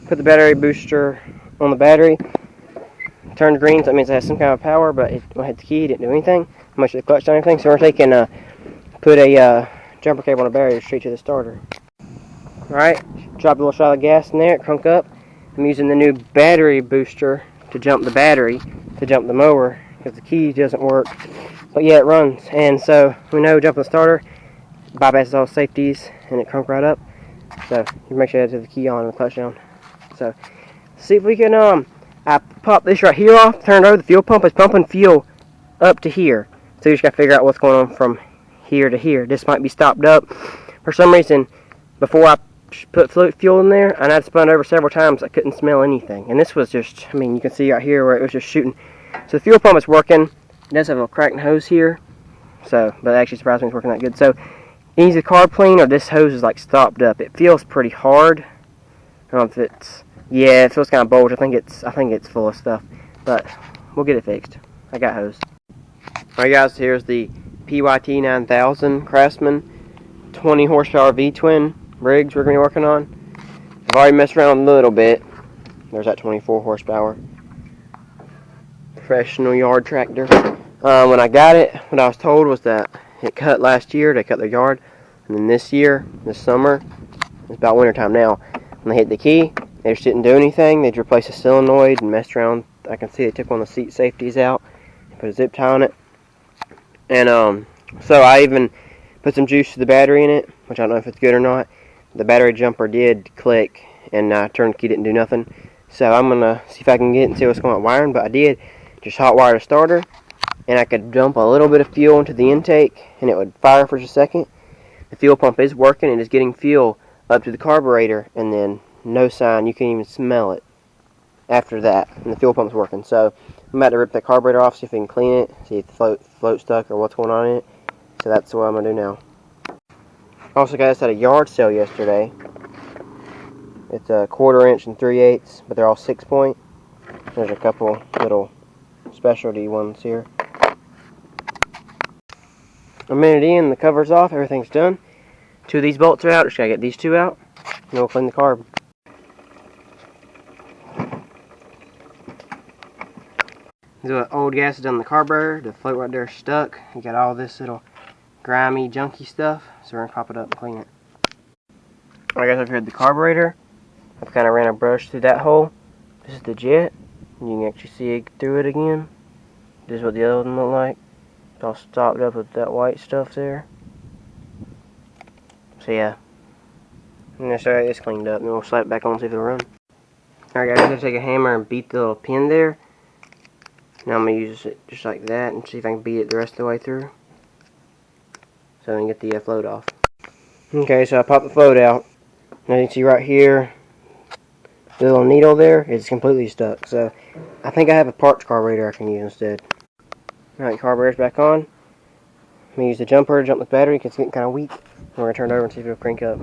put the battery booster on the battery. Turned green, so that means it has some kind of power, but when I hit the key, it didn't do anything. Much of the clutch done anything. So we're taking, put a jumper cable on the battery straight to the starter. Alright, drop a little shot of gas in there, it crunk up. I'm using the new battery booster to jump the battery, to jump the mower, because the key doesn't work. But yeah, it runs. And so we know jumping the starter bypasses all safeties, and it crunk right up. So you make sure you have the key on and the clutch down. So see if we can I popped this right here off, turned over, the fuel pump is pumping fuel up to here. So you just gotta figure out what's going on from here to here. This might be stopped up. For some reason, before I put fuel in there, and I'd spun over several times, I couldn't smell anything. And this was just, I mean, you can see right here where it was just shooting. So the fuel pump is working. It does have a cracked hose here. So, but it actually surprised me it's working that good. So, it needs a carb clean, or this hose is like stopped up. It feels pretty hard. I don't know if it's, yeah, it feels kind of bulged. I think it's full of stuff, but we'll get it fixed. I got hose. Alright guys, here's the PYT 9000 Craftsman 20 horsepower V-twin rigs we're going to be working on. I've already messed around a little bit. There's that 24 horsepower professional yard tractor. When I got it, what I was told was that it cut last year. They cut their yard, and then this year, this summer, it's about winter time now, when they hit the key, they just didn't do anything. They'd replace the solenoid and messed around. I can see they took one of the seat safeties out and put a zip tie on it. And so I even put some juice to the battery in it, which I don't know if it's good or not. The battery jumper did click, and turned key didn't do nothing. So I'm gonna see if I can get it and see what's going on with wiring. But I did just hot wire the starter, and I could dump a little bit of fuel into the intake, and it would fire for just a second. The fuel pump is working and is getting fuel up to the carburetor, and then no sign, you can't even smell it after that, and the fuel pump's working. So I'm about to rip that carburetor off, see if we can clean it, see if the float stuck or what's going on in it. So that's what I'm going to do now. Also got this at a yard sale yesterday. It's a 1/4 inch and 3/8, but they're all 6-point. There's a couple little specialty ones here. A minute in, the cover's off, everything's done. 2 of these bolts are out, just gotta get these 2 out, and we'll clean the carb. This is what old gas has done the carburetor. The float right there is stuck. You got all this little grimy, junky stuff, so we're gonna pop it up and clean it. Alright guys, over here at the carburetor, I've kind of ran a brush through that hole. This is the jet, and you can actually see it through it again. This is what the other one looked like. It's all stopped up with that white stuff there. So yeah, I'm gonna start this cleaned up, and then we'll slap it back on and see if it'll run. Alright guys, I'm gonna take a hammer and beat the little pin there. Now I'm gonna use it just like that and see if I can beat it the rest of the way through, so I can get the float off. Okay, so I popped the float out. Now you can see right here, the little needle there is completely stuck. So I think I have a parts carburetor I can use instead. Alright, carburetor's back on. I'm gonna use the jumper to jump the battery because it's getting kind of weak. We're gonna turn it over and see if it'll crank up.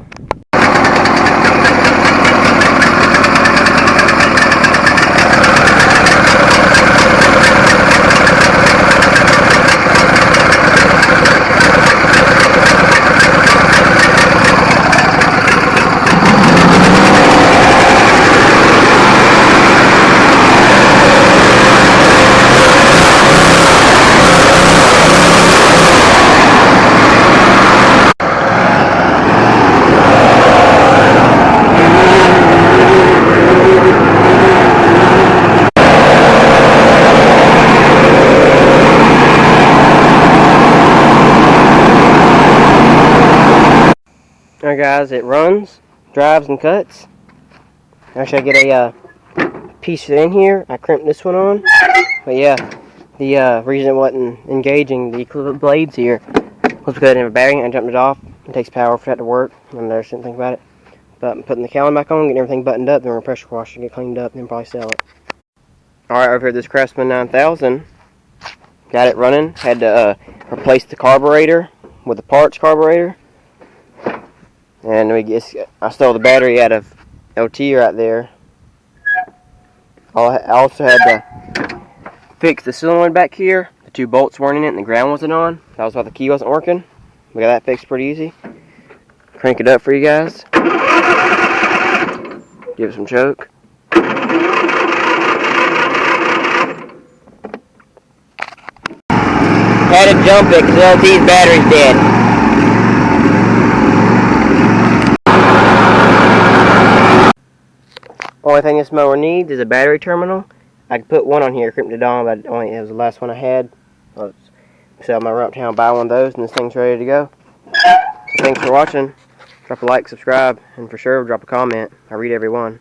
Alright guys, it runs, drives, and cuts. Actually, I get a piece in here. I crimped this one on. But yeah, the reason it wasn't engaging the blades here was because I didn't have a battery. I jumped it off. It takes power for that to work. I just didn't think about it. But I'm putting the cowling back on, getting everything buttoned up, then we're going to pressure wash and get cleaned up, and then probably sell it. Alright, over here, this Craftsman 9000. Got it running. Had to replace the carburetor with the parts carburetor. And I stole the battery out of LT right there. I also had to fix the solenoid back here. The 2 bolts weren't in it and the ground wasn't on. That was why the key wasn't working. We got that fixed pretty easy. Crank it up for you guys. Give it some choke. Had to jump it because LT's battery's dead. Only thing this mower needs is a battery terminal. I could put one on here, Crimp to Dawn, but it was the last one I had. So I'm going to run uptown and buy one of those, and this thing's ready to go. So thanks for watching. Drop a like, subscribe, and for sure drop a comment. I read every one.